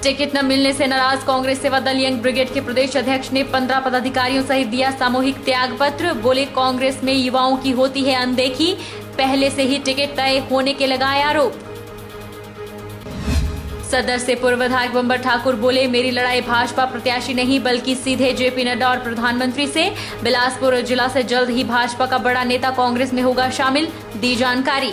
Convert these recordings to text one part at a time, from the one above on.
Ticket न मिलने से नाराज कांग्रेस सेवा दल यंग ब्रिगेड के प्रदेश अध्यक्ष ने 15 पदाधिकारियों सहित दिया सामूहिक त्याग पत्र। बोले कांग्रेस में युवाओं की होती है अनदेखी, पहले से ही टिकट तय होने के लगाए आरोप। सदर से पूर्व विधायक बंबर ठाकुर बोले मेरी लड़ाई भाजपा प्रत्याशी नहीं बल्कि सीधे जेपी नड्डा और प्रधानमंत्री से। बिलासपुर जिला से जल्द ही भाजपा का बड़ा नेता कांग्रेस में होगा शामिल, दी जानकारी।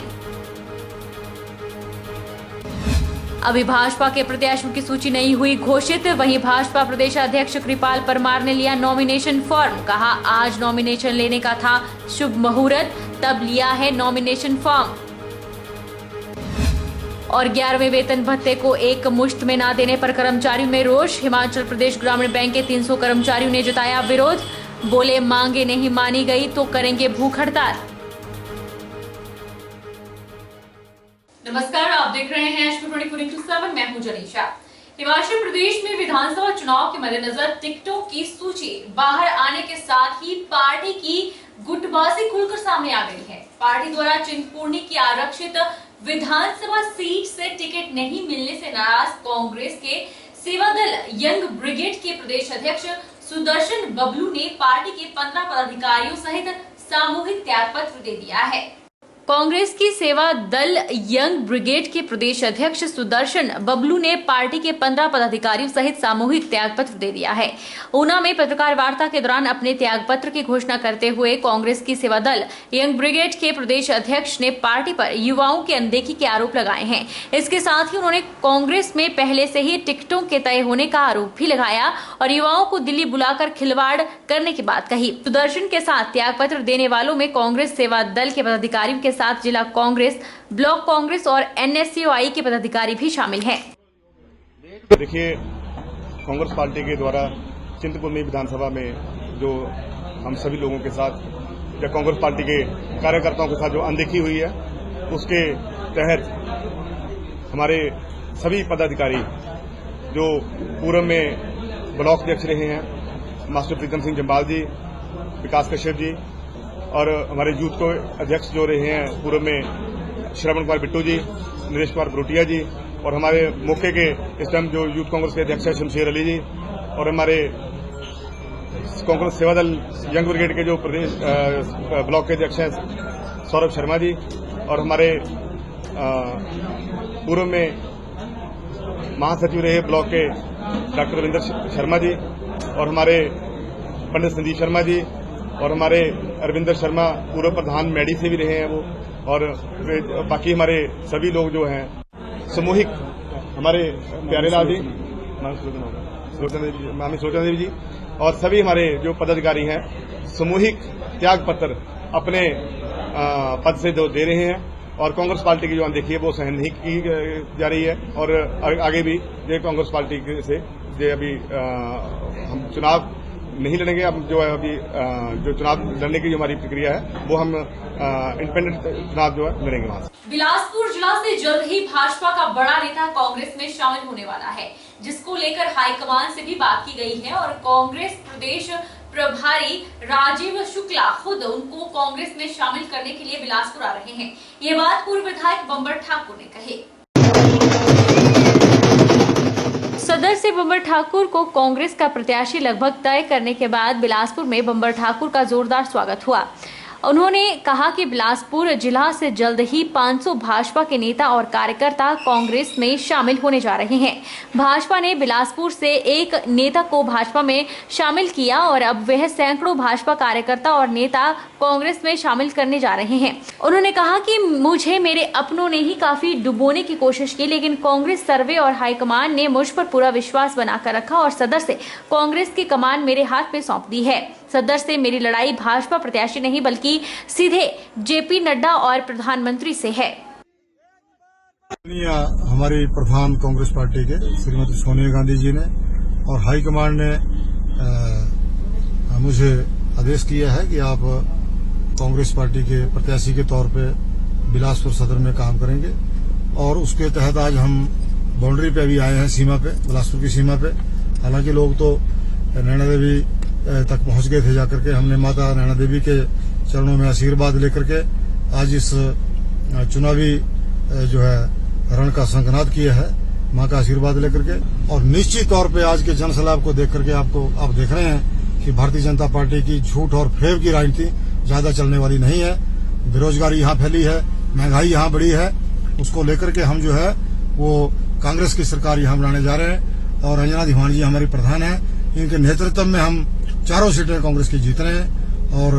अभी भाजपा के प्रत्याशियों की सूची नहीं हुई घोषित, वहीं भाजपा प्रदेश अध्यक्ष कृपाल परमार ने लिया नॉमिनेशन फॉर्म। कहा आज नॉमिनेशन लेने का था शुभ मुहूर्त, तब लिया है नॉमिनेशन फॉर्म। और 11वें वेतन भत्ते को एक मुश्त में न देने पर कर्मचारियों में रोष। हिमाचल प्रदेश ग्रामीण बैंक के 300 कर्मचारियों ने जताया विरोध। बोले मांगे नहीं मानी गई तो करेंगे भूख हड़ताल। नमस्कार, आप देख रहे हैं एचपी 24/7। मैं हूं जनीशा। हिमाचल प्रदेश में विधानसभा चुनाव के मद्देनजर टिकटों की सूची बाहर आने के साथ ही पार्टी की गुटबाजी खुलकर सामने आ गई है। पार्टी द्वारा चिंतपूर्णी की आरक्षित विधानसभा सीट से टिकट नहीं मिलने से नाराज कांग्रेस के सेवा दल यंग ब्रिगेड के प्रदेश अध्यक्ष सुदर्शन बबलू ने पार्टी के 15 पदाधिकारियों सहित सामूहिक त्याग पत्र दे दिया है। कांग्रेस की सेवा दल यंग ब्रिगेड के प्रदेश अध्यक्ष सुदर्शन बबलू ने पार्टी के 15 पदाधिकारियों सहित सामूहिक त्यागपत्र दे दिया है। ऊना में पत्रकार वार्ता के दौरान अपने त्यागपत्र की घोषणा करते हुए कांग्रेस की सेवा दल यंग ब्रिगेड के प्रदेश अध्यक्ष ने पार्टी पर युवाओं की अनदेखी के आरोप लगाए हैं। इसके साथ ही उन्होंने कांग्रेस में पहले से ही टिकटों के तय होने का आरोप भी लगाया और युवाओं को दिल्ली बुलाकर खिलवाड़ करने की बात कही। सुदर्शन के साथ त्यागपत्र देने वालों में कांग्रेस सेवा दल के पदाधिकारियों के साथ जिला कांग्रेस, ब्लॉक कांग्रेस और एनएसयूआई के पदाधिकारी भी शामिल हैं। देखिए, कांग्रेस पार्टी के द्वारा चिंतपूर्णी विधानसभा में जो हम सभी लोगों के साथ या कांग्रेस पार्टी के कार्यकर्ताओं के साथ जो अनदेखी हुई है, उसके तहत हमारे सभी पदाधिकारी जो पूर्व में ब्लॉक अध्यक्ष रहे हैं, मास्टर प्रीतम सिंह जम्बाल जी, विकास कश्यप जी, और हमारे यूथ को अध्यक्ष जो रहे हैं पूर्व में श्रवण कुमार बिट्टू जी, नरेश कुमार भरोटिया जी, और हमारे मौके के इस टाइम जो यूथ कांग्रेस के अध्यक्ष हैं शमशेर अली जी, और हमारे कांग्रेस सेवा दल यंग ब्रिगेड के जो प्रदेश ब्लॉक के अध्यक्ष हैं सौरभ शर्मा जी, और हमारे पूर्व में महासचिव रहे ब्लॉक के डॉक्टर रविंदर शर्मा जी, और हमारे पंडित संदीप शर्मा जी, और हमारे अरविंदर शर्मा पूर्व प्रधान मैडी से भी रहे हैं वो, और बाकी हमारे सभी लोग जो हैं सामूहिक, हमारे प्यारेलाल जी, मामी सोचना देवी जी, और सभी हमारे जो पदाधिकारी हैं सामूहिक त्याग पत्र अपने पद से दे रहे हैं। और कांग्रेस पार्टी की जो अनदेखी है वो सहन नहीं की जा रही है, और आगे भी ये कांग्रेस पार्टी से जो अभी हम चुनाव नहीं लड़ेंगे। अब जो है अभी जो चुनाव लड़ने की जो हमारी प्रक्रिया है वो हम इंडिपेंडेंट चुनाव जो है लड़ेंगे वहां से। बिलासपुर जिला से जल्द ही भाजपा का बड़ा नेता कांग्रेस में शामिल होने वाला है, जिसको लेकर हाईकमान से भी बात की गई है और कांग्रेस प्रदेश प्रभारी राजीव शुक्ला खुद उनको कांग्रेस में शामिल करने के लिए बिलासपुर आ रहे हैं। ये बात पूर्व विधायक बंबर ठाकुर ने कही। सदर से बंबर ठाकुर को कांग्रेस का प्रत्याशी लगभग तय करने के बाद बिलासपुर में बंबर ठाकुर का जोरदार स्वागत हुआ। उन्होंने कहा कि बिलासपुर जिला से जल्द ही 500 भाजपा के नेता और कार्यकर्ता कांग्रेस में शामिल होने जा रहे हैं। भाजपा ने बिलासपुर से एक नेता को भाजपा में शामिल किया और अब वह सैकड़ों भाजपा कार्यकर्ता और नेता कांग्रेस में शामिल करने जा रहे हैं। उन्होंने कहा कि मुझे मेरे अपनों ने ही काफी डुबोने की कोशिश की, लेकिन कांग्रेस सर्वे और हाईकमान ने मुझ पर पूरा विश्वास बनाकर रखा और सदर से कांग्रेस की कमान मेरे हाथ में सौंप दी है। सदर से मेरी लड़ाई भाजपा प्रत्याशी नहीं बल्कि सीधे जेपी नड्डा और प्रधानमंत्री से है। हमारी प्रधान कांग्रेस पार्टी के श्रीमती सोनिया गांधी जी ने और हाईकमान ने मुझे आदेश किया है कि आप कांग्रेस पार्टी के प्रत्याशी के तौर पे बिलासपुर सदर में काम करेंगे, और उसके तहत आज हम बाउंड्री पे अभी आए हैं, सीमा पे, बिलासपुर की सीमा पे। हालांकि लोग तो नैना देवी तक पहुंच गए थे जाकर के। हमने माता नैना देवी के चरणों में आशीर्वाद लेकर के आज इस चुनावी जो है रण का संकनाद किया है। माँ का आशीर्वाद लेकर के। और निश्चित तौर पे आज के जनसैलाब को देख करके आप देख रहे हैं कि भारतीय जनता पार्टी की झूठ और फेब की राजनीति ज्यादा चलने वाली नहीं है। बेरोजगारी यहाँ फैली है, महंगाई यहाँ बढ़ी है, उसको लेकर के हम जो है वो कांग्रेस की सरकार यहाँ बनाने जा रहे हैं। और अंजना धीमान जी हमारी प्रधान है, इनके नेतृत्व में हम 4 सीटें कांग्रेस की जीत रहे हैं। और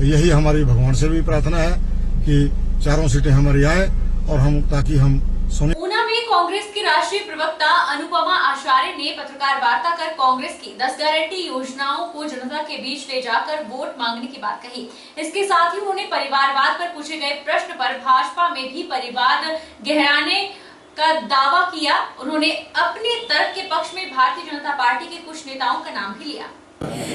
यही हमारी भगवान से भी प्रार्थना है कि 4 सीटें हमारी आए और हम ताकि हम सोने। ऊना में कांग्रेस की राष्ट्रीय प्रवक्ता अनुपमा आचार्य ने पत्रकार वार्ता कर कांग्रेस की 10 गारंटी योजनाओं को जनता के बीच ले जाकर वोट मांगने की बात कही। इसके साथ ही उन्होंने परिवारवाद पर पूछे गए प्रश्न पर भाजपा में भी परिवार गहराने का दावा किया। उन्होंने अपने तर्क के पक्ष में भारतीय जनता पार्टी के कुछ नेताओं का नाम भी लिया।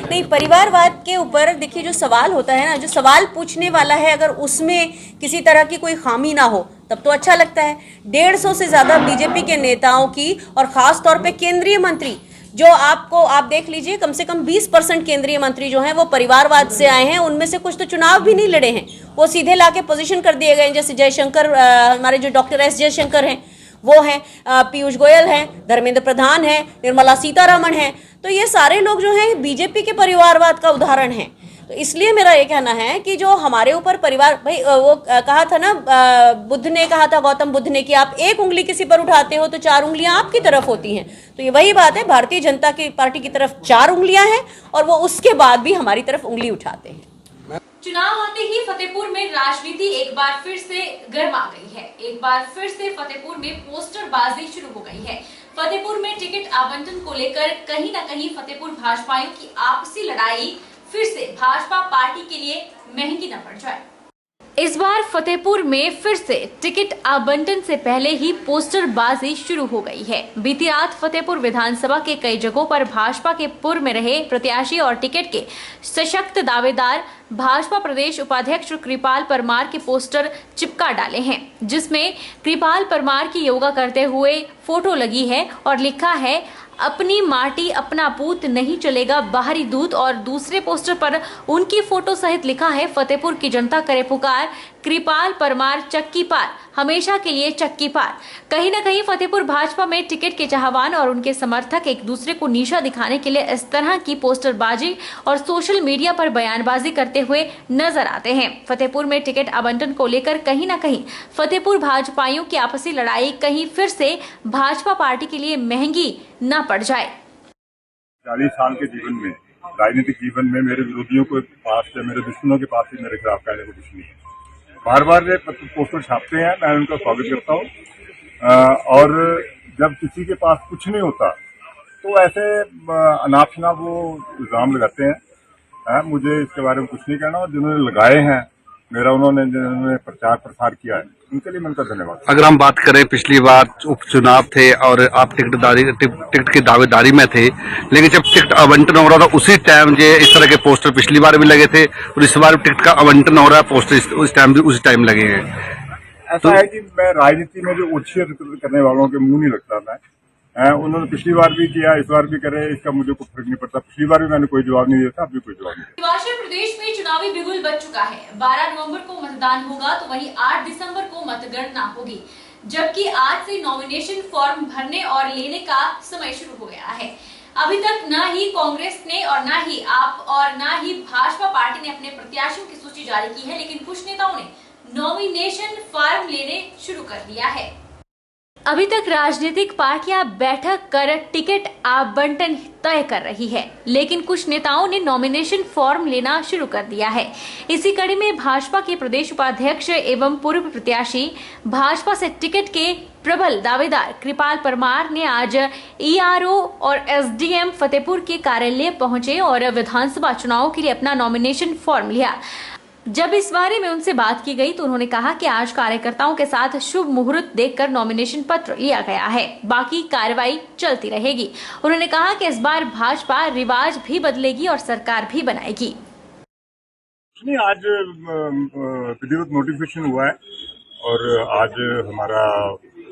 नहीं, परिवारवाद के ऊपर देखिए, जो सवाल होता है ना, जो सवाल पूछने वाला है, अगर उसमें किसी तरह की कोई खामी ना हो तब तो अच्छा लगता है। 150 से ज्यादा बीजेपी के नेताओं की और खास तौर पे केंद्रीय मंत्री जो आप देख लीजिए, कम से कम 20% केंद्रीय मंत्री जो हैं वो परिवारवाद से आए हैं। उनमें से कुछ तो चुनाव भी नहीं लड़े हैं, वो सीधे लाके पोजीशन कर दिए गए हैं। जैसे जयशंकर, हमारे जो डॉक्टर एस जयशंकर हैं वो हैं, पीयूष गोयल हैं, धर्मेंद्र प्रधान हैं, निर्मला सीतारमण हैं। तो ये सारे लोग जो हैं बीजेपी के परिवारवाद का उदाहरण हैं। तो इसलिए मेरा ये कहना है कि जो हमारे ऊपर परिवार, भाई वो कहा था ना, बुद्ध ने कहा था, गौतम बुद्ध ने, कि आप एक उंगली किसी पर उठाते हो तो 4 उंगलियां आपकी तरफ होती हैं। तो ये वही बात है, भारतीय जनता की पार्टी की तरफ 4 उंगलियां हैं और वो उसके बाद भी हमारी तरफ उंगली उठाते हैं। चुनाव आते ही फतेहपुर में राजनीति एक बार फिर से गर्मा गई है। एक बार फिर से फतेहपुर में पोस्टरबाजी शुरू हो गई है। फतेहपुर में टिकट आवंटन को लेकर कहीं न कहीं फतेहपुर भाजपाइयों की आपसी लड़ाई फिर से भाजपा पार्टी के लिए महंगी न पड़ जाए। इस बार फतेहपुर में फिर से टिकट आवंटन से पहले ही पोस्टरबाजी शुरू हो गई है। बीती रात फतेहपुर विधानसभा के कई जगहों पर भाजपा के पूर्व में रहे प्रत्याशी और टिकट के सशक्त दावेदार भाजपा प्रदेश उपाध्यक्ष कृपाल परमार के पोस्टर चिपका डाले हैं, जिसमें कृपाल परमार की योगा करते हुए फोटो लगी है और लिखा है, अपनी माटी अपना पूत नहीं चलेगा बाहरी दूत। और दूसरे पोस्टर पर उनकी फोटो सहित लिखा है, फतेहपुर की जनता करे पुकार, कृपाल परमार चक्की पार, हमेशा के लिए चक्की पार। कहीं न कहीं फतेहपुर भाजपा में टिकट के चाहवान और उनके समर्थक एक दूसरे को नीचा दिखाने के लिए इस तरह की पोस्टरबाजी और सोशल मीडिया पर बयानबाजी करते हुए नजर आते हैं। फतेहपुर में टिकट आवंटन को लेकर कहीं न कहीं फतेहपुर भाजपाइयों की आपसी लड़ाई कहीं फिर से भाजपा पार्टी के लिए महंगी न पड़ जाए। 40 साल के जीवन में, राजनीतिक जीवन में, मेरे विरोधियों के पास से, मेरे दुश्मनों के पास से मेरे खिलाफ कहने को कुछ नहीं है। बार बार ये पोस्टर छापते हैं, मैं उनका स्वागत करता हूँ। और जब किसी के पास कुछ नहीं होता तो ऐसे अनाप शनाप वो इल्जाम लगाते हैं। मुझे इसके बारे में कुछ नहीं कहना। और जिन्होंने लगाए हैं, जिन्होंने प्रचार प्रसार किया है, उनके लिए मैं उनका धन्यवाद। अगर हम बात करें, पिछली बार उपचुनाव थे और आप टिकट की दावेदारी में थे, लेकिन जब टिकट आवंटन हो रहा था उसी टाइम जो इस तरह के पोस्टर पिछली बार भी लगे थे और इस बार टिकट का आवंटन हो रहा है, पोस्टर उस टाइम भी उसी टाइम लगे हैं। ऐसा है कि मैं राजनीति में जो उच्छेद करने वालों के मुंह नहीं लगता मैं। उन्होंने पिछली बार भी किया, इस बार भी करे, इसका मुझे कोई फर्क नहीं पड़ता। पिछली बार भी मैंने कोई जवाब नहीं दिया था, अभी कोई जवाब नहीं। हिमाचल प्रदेश में चुनावी बिगुल बज चुका है। 12 नवंबर को मतदान होगा तो वहीं 8 दिसंबर को मतगणना होगी, जबकि आज से नॉमिनेशन फॉर्म भरने और लेने का समय शुरू हो गया है। अभी तक न ही कांग्रेस ने और न ही आप और न ही भाजपा पार्टी ने अपने प्रत्याशियों की सूची जारी की है, लेकिन कुछ नेताओं ने नॉमिनेशन फॉर्म लेने शुरू कर दिया है। अभी तक राजनीतिक पार्टियां बैठक कर टिकट आवंटन तय कर रही है, लेकिन कुछ नेताओं ने नॉमिनेशन फॉर्म लेना शुरू कर दिया है। इसी कड़ी में भाजपा के प्रदेश उपाध्यक्ष एवं पूर्व प्रत्याशी, भाजपा से टिकट के प्रबल दावेदार कृपाल परमार ने आज ईआरओ और एसडीएम फतेहपुर के कार्यालय पहुंचे और विधानसभा चुनाव के लिए अपना नॉमिनेशन फॉर्म लिया। जब इस बारे में उनसे बात की गई तो उन्होंने कहा कि आज कार्यकर्ताओं के साथ शुभ मुहूर्त देखकर नॉमिनेशन पत्र लिया गया है, बाकी कार्रवाई चलती रहेगी। उन्होंने कहा कि इस बार भाजपा रिवाज भी बदलेगी और सरकार भी बनाएगी। नहीं, आज विधिवत नोटिफिकेशन हुआ है और आज हमारा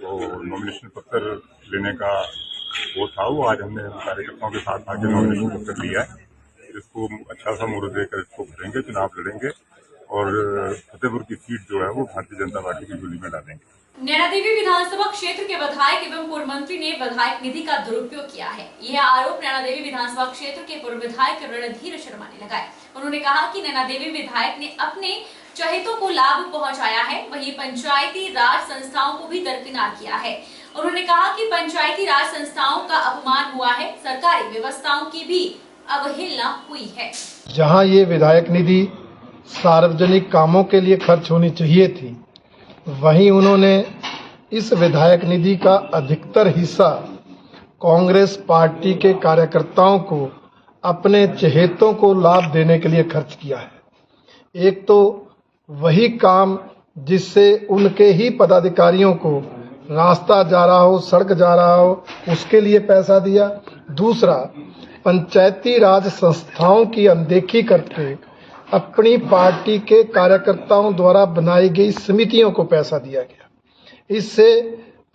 नॉमिनेशन पत्र लेने का वो था, वो आज हमने कार्यकर्ताओं के साथ आके नॉमिनेशन पत्र लिया है। इसको अच्छा सा मुहूर्त देकर इसको भरेंगे, चुनाव लड़ेंगे और फतेहपुर की सीट जो है वो भारतीय जनता पार्टी की झोली में डालेंगे। नैना देवी विधानसभा क्षेत्र के विधायक एवं पूर्व मंत्री ने विधायक निधि का दुरुपयोग किया है। यह आरोप नैना देवी विधानसभा क्षेत्र के पूर्व विधायक रणधीर शर्मा ने लगाया। उन्होंने कहा कि नैना देवी विधायक ने अपने चहेतों को लाभ पहुंचाया है, वहीं पंचायती राज संस्थाओं को भी दरकिनार किया है। उन्होंने कहा कि पंचायती राज संस्थाओं का अपमान हुआ है, सरकारी व्यवस्थाओं की भी अवहेलना हुई है। जहां ये विधायक निधि सार्वजनिक कामों के लिए खर्च होनी चाहिए थी, वहीं उन्होंने इस विधायक निधि का अधिकतर हिस्सा कांग्रेस पार्टी के कार्यकर्ताओं को अपने चहेतों को लाभ देने के लिए खर्च किया है। एक तो वही काम जिससे उनके ही पदाधिकारियों को रास्ता जा रहा हो, सड़क जा रहा हो, उसके लिए पैसा दिया। दूसरा, पंचायती राज संस्थाओं की अनदेखी करके अपनी पार्टी के कार्यकर्ताओं द्वारा बनाई गई समितियों को पैसा दिया गया। इससे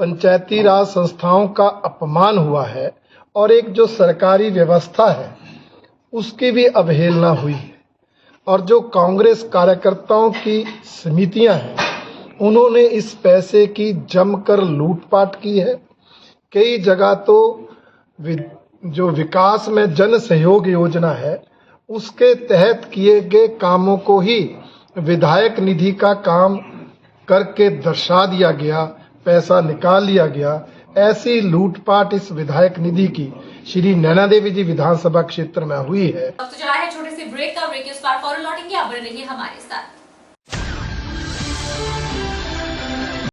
पंचायती राज संस्थाओं का अपमान हुआ है और एक जो सरकारी व्यवस्था है उसकी भी अवहेलना हुई है। और जो कांग्रेस कार्यकर्ताओं की समितियां हैं, उन्होंने इस पैसे की जमकर लूटपाट की है। कई जगह तो जो विकास में जन सहयोग योजना है उसके तहत किए गए कामों को ही विधायक निधि का काम करके दर्शा दिया गया, पैसा निकाल लिया गया। ऐसी लूटपाट इस विधायक निधि की श्री नैना देवी जी विधानसभा क्षेत्र में हुई है। वक्त चला है छोटे से ब्रेक का। ब्रेक के उस पार फौरन लौटेंगे, आप बने रहिए हमारे साथ।